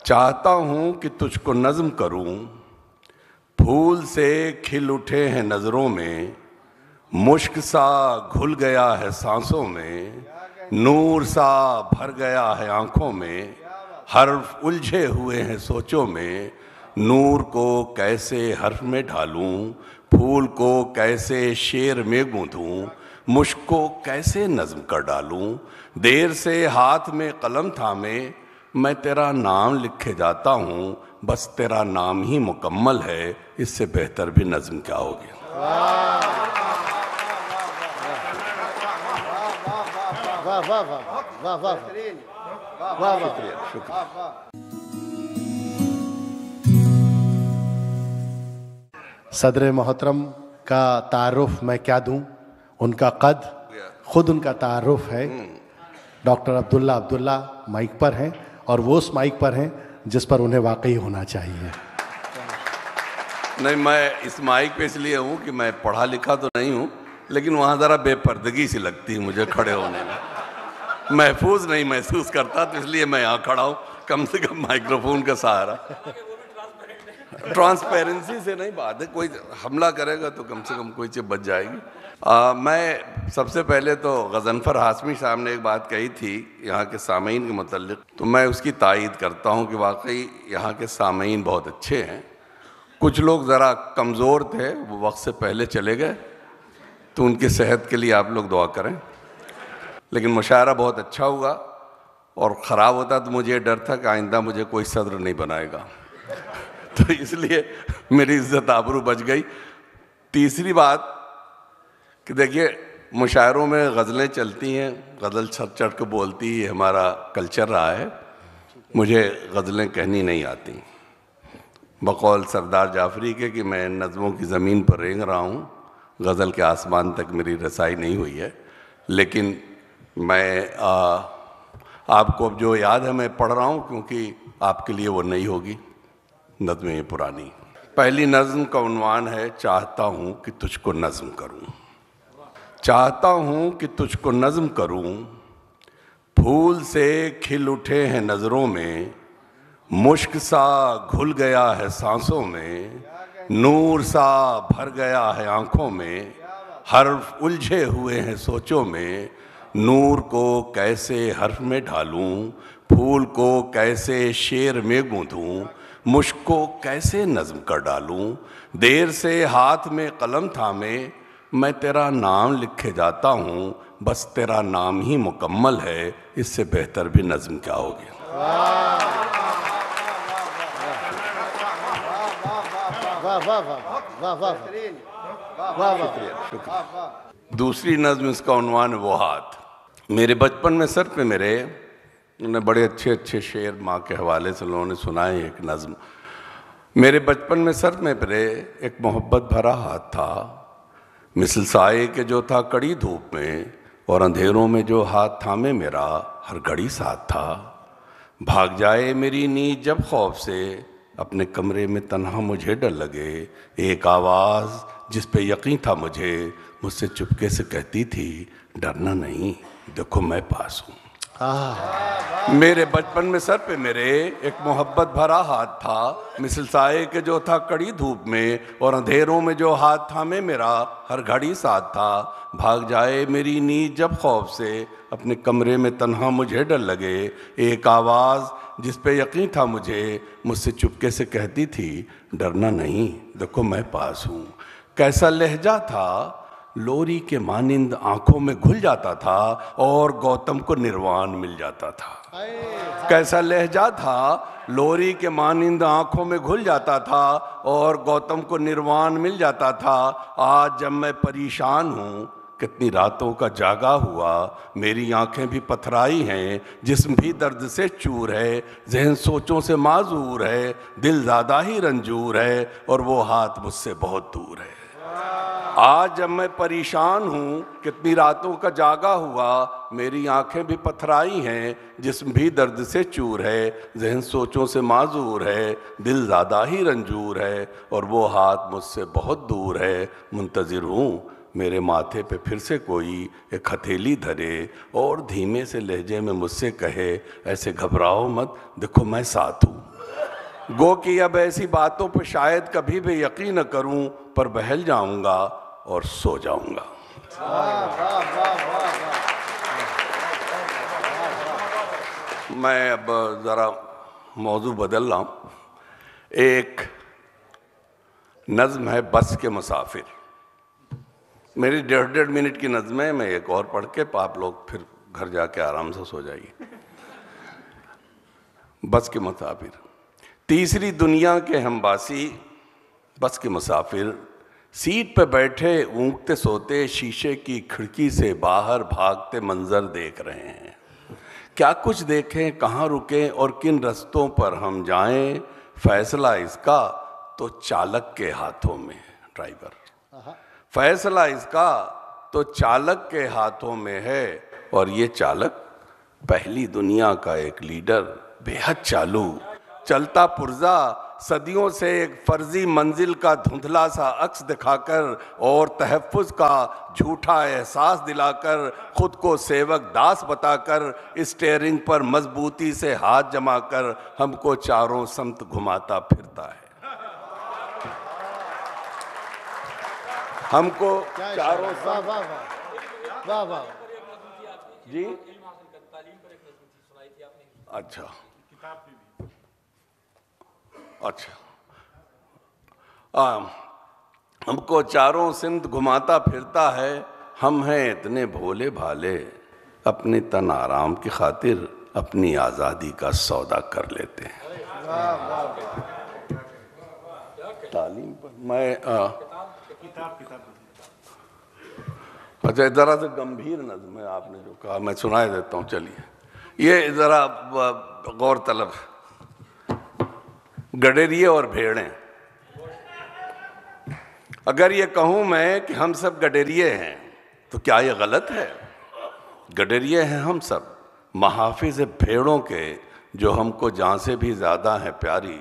चाहता हूँ कि तुझको नज़्म करूँ, फूल से खिल उठे हैं नज़रों में, मुश्क सा घुल गया है सांसों में, नूर सा भर गया है आँखों में, हर्फ उलझे हुए हैं सोचों में, नूर को कैसे हर्फ में ढालूं, फूल को कैसे शेर में गूंथूं, मुश्क को कैसे नज़्म कर डालूं, देर से हाथ में कलम थामे मैं तेरा नाम लिखे जाता हूँ, बस तेरा नाम ही मुकम्मल है, इससे बेहतर भी नज़्म क्या होगी। वाह वाह वाह वाह वाह वाह शुक्रिया शुक्रिया। सदर मोहतरम का तारुफ मैं क्या दूं, उनका कद खुद उनका तारुफ है। डॉक्टर अब्दुल्ला माइक पर हैं और वो उस माइक पर हैं जिस पर उन्हें वाकई होना चाहिए। नहीं, मैं इस माइक पे इसलिए हूँ कि मैं पढ़ा लिखा तो नहीं हूँ, लेकिन वहाँ ज़रा बेपर्दगी सी लगती है मुझे खड़े होने में, महफूज नहीं महसूस करता, तो इसलिए मैं यहाँ खड़ा हूँ, कम से कम माइक्रोफोन का सहारा। ट्रांसपेरेंसी से नहीं बात है, कोई हमला करेगा तो कम से कम कोई चीज़ बच जाएगी। मैं सबसे पहले तो गज़नफ़र हाशमी साहब ने एक बात कही थी यहाँ के सामीन के मुतल्लिक़, तो मैं उसकी तायीद करता हूँ कि वाकई यहाँ के सामीन बहुत अच्छे हैं। कुछ लोग ज़रा कमज़ोर थे, वो वक्त से पहले चले गए, तो उनकी सेहत के लिए आप लोग दुआ करें। लेकिन मुशायरा बहुत अच्छा हुआ, और ख़राब होता तो मुझे डर था कि आइंदा मुझे कोई सदर नहीं बनाएगा, तो इसलिए मेरी इज़्ज़त आबरू बच गई। तीसरी बात कि देखिए, मुशायरों में गज़लें चलती हैं, गज़ल चढ़ के बोलती, ये हमारा कल्चर रहा है। मुझे गज़लें कहनी नहीं आती, बकौल सरदार जाफरी के कि मैं नज़्मों की ज़मीन पर रेंग रहा हूँ, गज़ल के आसमान तक मेरी रसाई नहीं हुई है। लेकिन मैं आपको अब जो याद है मैं पढ़ रहा हूँ, क्योंकि आपके लिए वो नहीं होगी नज़्में ये पुरानी। पहली नज़्म का उन्वान है चाहता हूँ कि तुझको नज़्म करूँ। चाहता हूँ कि तुझको नज़्म करूँ, फूल से खिल उठे हैं नज़रों में, मुश्क सा घुल गया है सांसों में, नूर सा भर गया है आँखों में, हर्फ उलझे हुए हैं सोचों में, नूर को कैसे हर्फ में ढालूं, फूल को कैसे शेर में गूंथूं, मुश्क को कैसे नज़्म कर डालूं, देर से हाथ में कलम थामे मैं तेरा नाम लिखे जाता हूँ, बस तेरा नाम ही मुकम्मल है, इससे बेहतर भी नज़्म क्या होगी। दूसरी नज़्म इसका उन्वान है वो हाथ। मेरे बचपन में सर पे मेरे, उन्हें बड़े अच्छे अच्छे शेर माँ के हवाले से लोगों ने सुनाए। एक नज़्म, मेरे बचपन में सर में मेरे एक मोहब्बत भरा हाथ था, मिसल साए के जो था कड़ी धूप में, और अंधेरों में जो हाथ थामे मेरा हर घड़ी साथ था। भाग जाए मेरी नींद जब खौफ से, अपने कमरे में तन्हा मुझे डर लगे, एक आवाज़ जिस पे यकीन था मुझे, मुझसे चुपके से कहती थी डरना नहीं, देखो मैं पास हूँ। मेरे बचपन में सर पे मेरे एक मोहब्बत भरा हाथ था, मिसल साए के जो था कड़ी धूप में, और अंधेरों में जो हाथ थामे मेरा हर घड़ी साथ था। भाग जाए मेरी नींद जब खौफ से, अपने कमरे में तन्हा मुझे डर लगे, एक आवाज़ जिस पे यकीन था मुझे, मुझसे चुपके से कहती थी डरना नहीं, देखो मैं पास हूँ। कैसा लहजा था, लोरी के मानिंद आंखों में घुल जाता था, और गौतम को निर्वाण मिल जाता था। कैसा लहजा था, लोरी के मानिंद आंखों में घुल जाता था, और गौतम को निर्वाण मिल जाता था। आज जब मैं परेशान हूँ, कितनी रातों का जागा हुआ, मेरी आंखें भी पथराई हैं, जिस्म भी दर्द से चूर है, जहन सोचों से माजूर है, दिल ज़्यादा ही रंजूर है, और वो हाथ मुझसे बहुत दूर है। आज जब मैं परेशान हूँ, कितनी रातों का जागा हुआ, मेरी आंखें भी पथराई हैं, जिस्म भी दर्द से चूर है, जहन सोचों से माजूर है, दिल ज़्यादा ही रंजूर है, और वो हाथ मुझसे बहुत दूर है। मुंतज़िर हूँ मेरे माथे पे फिर से कोई एक हथेली धरे, और धीमे से लहजे में मुझसे कहे ऐसे घबराओ मत, देखो मैं साथ हूँ। गो कि अब ऐसी बातों पर शायद कभी भी यकीन न करूं, पर बहल जाऊंगा और सो जाऊंगा। मैं अब ज़रा मौजू बदल रहा हूँ। एक नज़्म है बस के मुसाफिर। मेरी 1.5 मिनट की नज़्म है, मैं एक और पढ़ के आप लोग फिर घर जाके आराम से सो जाइए। बस के मुसाफिर। तीसरी दुनिया के हमबासी बस के मुसाफिर, सीट पे बैठे ऊँघते सोते शीशे की खिड़की से बाहर भागते मंजर देख रहे हैं। क्या कुछ देखें, कहाँ रुकें और किन रस्तों पर हम जाएं, फैसला इसका तो चालक के हाथों में। ड्राइवर, फैसला इसका तो चालक के हाथों में है, और ये चालक पहली दुनिया का एक लीडर, बेहद चालू, चलता पुर्जा, सदियों से एक फर्जी मंजिल का धुंधला सा अक्स दिखाकर और तहफ़्फ़ुज़ का झूठा एहसास दिलाकर, खुद को सेवक दास बताकर, स्टीयरिंग पर मजबूती से हाथ जमाकर हमको चारों समत घुमाता फिरता है। हमको चारों समत। वाह वाह जी, अच्छा अच्छा, हमको चारों सिमत घुमाता फिरता है। हम हैं इतने भोले भाले, अपने तन आराम की खातिर अपनी आज़ादी का सौदा कर लेते हैं। तालीम पर मैं अच्छा, ज़रा से गंभीर नज़्म है, आपने जो कहा मैं सुनाई देता हूँ। चलिए, ये ज़रा गौर तलब। गडेरिये और भेड़ें। अगर ये कहूँ मैं कि हम सब गडेरिये हैं, तो क्या ये गलत है? गडेरिये हैं हम सब, महाफिज भेड़ों के, जो हमको जान से भी ज़्यादा हैं प्यारी।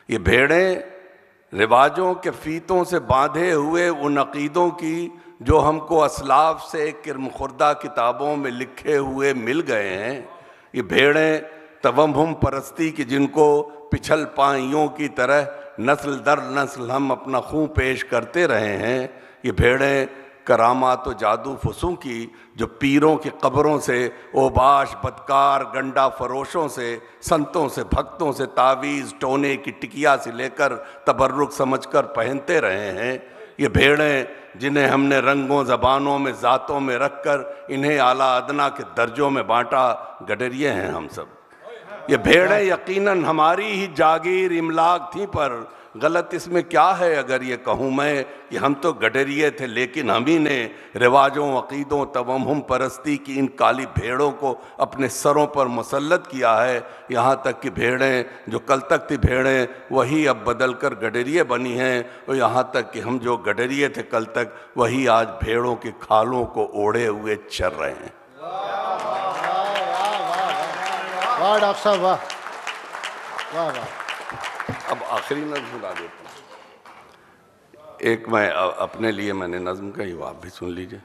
ये भेड़ें रिवाजों के फीतों से बांधे हुए उन अकीदों की, जो हमको असलाफ से किरमखुर्दा किताबों में लिखे हुए मिल गए हैं। ये भेड़ें तवम्हुम परस्ती की, जिनको पिछल पाइयों की तरह नस्ल दर नस्ल हम अपना खून पेश करते रहे हैं। ये भेड़ें करामात व जादू फसूं की, जो पीरों की कब्रों से, ओबाश बदकार गंडा फरोशों से, संतों से, भक्तों से तावीज़ टोने की टिकिया से लेकर तबर्रुक समझकर पहनते रहे हैं। ये भेड़ें जिन्हें हमने रंगों ज़बानों में ज़ातों में रखकर इन्हें आला अदना के दर्जों में बांटा, गडरिये हैं हम सब। ये भेड़ें यकीनन हमारी ही जागीर इमलाक थी, पर गलत इसमें क्या है अगर ये कहूँ मैं कि हम तो गडरिये थे, लेकिन हम ही ने रिवाजों अकीदों तवम्हुम परस्ती की इन काली भेड़ों को अपने सरों पर मुसल्लत किया है। यहाँ तक कि भेड़ें जो कल तक थी भेड़ें, वही अब बदल कर गडरिये बनी हैं, और यहाँ तक कि हम जो गडरिये थे कल तक, वही आज भेड़ों की खालों को ओढ़े हुए चर रहे हैं। वाह डॉक्टर साहब, वाह वाह वाह। अब आखिरी नज़्म सुना देता हूँ। एक मैं अपने लिए मैंने नज़्म कही, वो आप भी सुन लीजिए।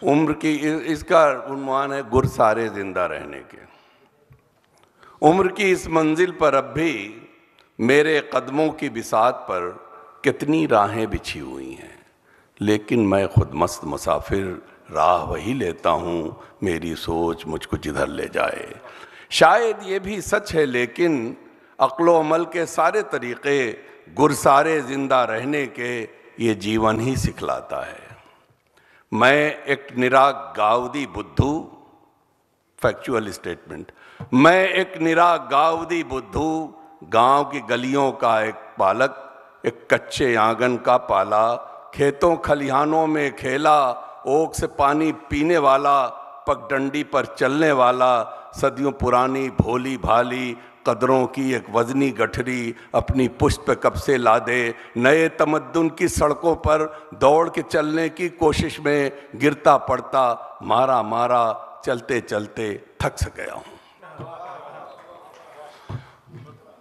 उम्र की, इसका उन्वान है गुरसारे जिंदा रहने के। उम्र की इस मंजिल पर अब भी मेरे कदमों की बिसात पर कितनी राहें बिछी हुई हैं, लेकिन मैं खुद मस्त मुसाफिर राह वही लेता हूँ, मेरी सोच मुझको जिधर ले जाए। शायद ये भी सच है, लेकिन अक्लो अमल के सारे तरीक़े गुरसारे ज़िंदा रहने के ये जीवन ही सिखलाता है। मैं एक निरा गावदी बुद्धू, फैक्चुअल स्टेटमेंट, मैं एक निरा गावदी बुद्धू, गांव की गलियों का एक बालक, एक कच्चे आंगन का पाला, खेतों खलिहानों में खेला, ओक से पानी पीने वाला, पगडंडी पर चलने वाला, सदियों पुरानी भोली भाली कदरों की एक वजनी गठरी अपनी पुष्ट पे कब से ला दे। नए तमद्दुन की सड़कों पर दौड़ के चलने की कोशिश में गिरता पड़ता, मारा मारा चलते चलते थक सा गया हूँ।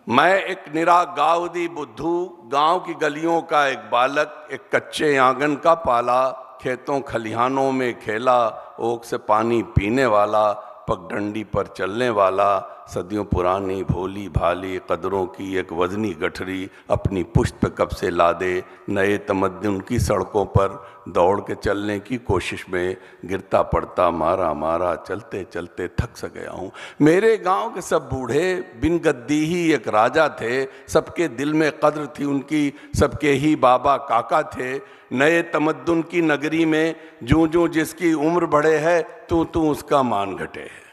मैं एक निरा गावदी बुद्धू, गांव की गलियों का एक बालक, एक कच्चे आंगन का पाला, खेतों खलिहानों में खेला, ओक से पानी पीने वाला, पगडंडी पर चलने वाला, सदियों पुरानी भोली भाली कदरों की एक वजनी गठरी अपनी पुश्त पे कब से ला दे। नए तमद्दुन की सड़कों पर दौड़ के चलने की कोशिश में गिरता पड़ता मारा मारा चलते चलते थक सा गया हूँ। मेरे गांव के सब बूढ़े बिन गद्दी ही एक राजा थे, सबके दिल में कद्र थी उनकी, सबके ही बाबा काका थे। नए तमद्दुन की नगरी में जूं जूं जिसकी उम्र बढ़े है तू तू उसका मान घटे है।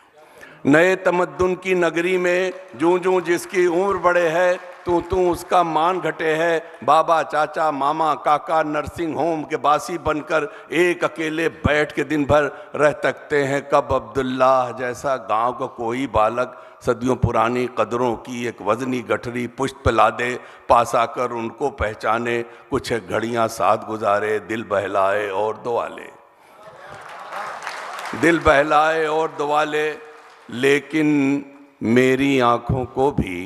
नए तमद्दुन की नगरी में जूं जूं जिसकी उम्र बढ़े है तू तू उसका मान घटे है। बाबा चाचा मामा काका नर्सिंग होम के बासी बनकर एक अकेले बैठ के दिन भर रह तकते हैं। कब अब्दुल्ला जैसा गांव का कोई बालक सदियों पुरानी कदरों की एक वजनी गठरी पुष्ट पे ला दे, पास आकर उनको पहचाने, कुछ घड़ियां साथ गुजारे, दिल बहलाए और दुआ ले, दिल बहलाए और दुआ ले। लेकिन मेरी आंखों को भी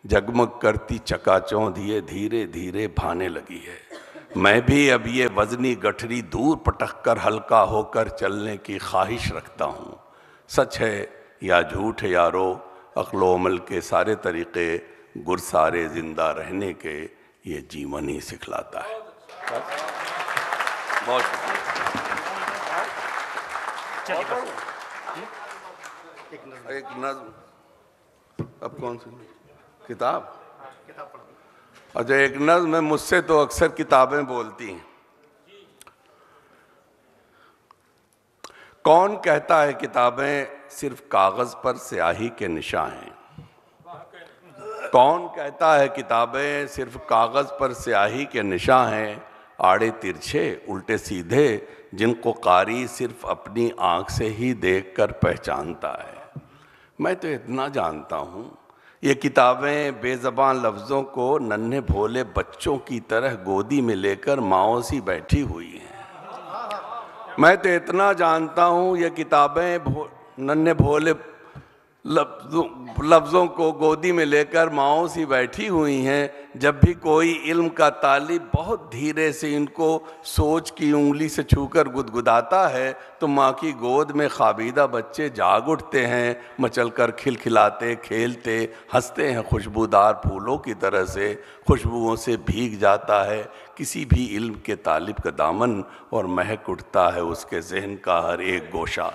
जगमग करती चकाचौंध ये धीरे धीरे भाने लगी है। मैं भी अब ये वजनी गठरी दूर पटक कर हल्का होकर चलने की ख्वाहिश रखता हूँ। सच है या झूठ है यारो, अक्लो अमल के सारे तरीक़े गुरसारे ज़िंदा रहने के ये जीवन ही सिखलाता है। बहुत एक नज़्म, अब कौन सी किताब? अच्छा, एक नज़्म है, मुझसे तो अक्सर किताबें बोलती हैं। कौन कहता है किताबें सिर्फ कागज़ पर स्याही के निशान हैं? कौन कहता है किताबें सिर्फ कागज़ पर स्याही के निशान हैं? आड़े तिरछे उल्टे सीधे जिनको कारी सिर्फ अपनी आँख से ही देखकर पहचानता है। मैं तो इतना जानता हूँ, ये किताबें बेज़बान लफ्ज़ों को नन्हे भोले बच्चों की तरह गोदी में लेकर माओ सी बैठी हुई हैं। मैं तो इतना जानता हूँ, ये किताबें नन्हे भोले लफ्ज़ों को गोदी में लेकर माओ सी बैठी हुई हैं। जब भी कोई इल्म का तालिब बहुत धीरे से इनको सोच की उंगली से छूकर गुदगुदाता है तो माँ की गोद में ख़ाबीदा बच्चे जाग उठते हैं, मचलकर खिलखिलाते खेलते हंसते हैं। खुशबूदार फूलों की तरह से खुशबुओं से भीग जाता है किसी भी इल्म के तालिब का दामन और महक उठता है उसके जहन का हर एक गोशा।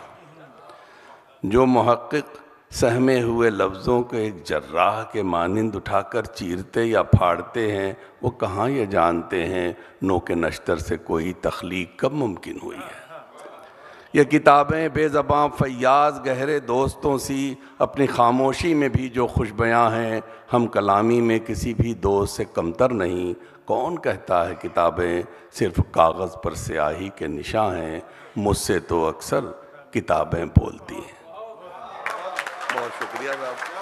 जो मुहक्किक सहमे हुए लफ्ज़ों को एक जर्राह के मानिंद उठाकर चीरते या फाड़ते हैं, वो कहाँ ये जानते हैं नोके नश्तर से कोई तख्लीक कब मुमकिन हुई है। ये किताबें बेज़बां फैयाज़ गहरे दोस्तों सी अपनी खामोशी में भी जो खुशबयां हैं, हम कलामी में किसी भी दोस्त से कमतर नहीं। कौन कहता है किताबें सिर्फ कागज़ पर स्याही के निशान हैं? मुझसे तो अक्सर किताबें बोलती हैं। बहुत शुक्रिया साहब।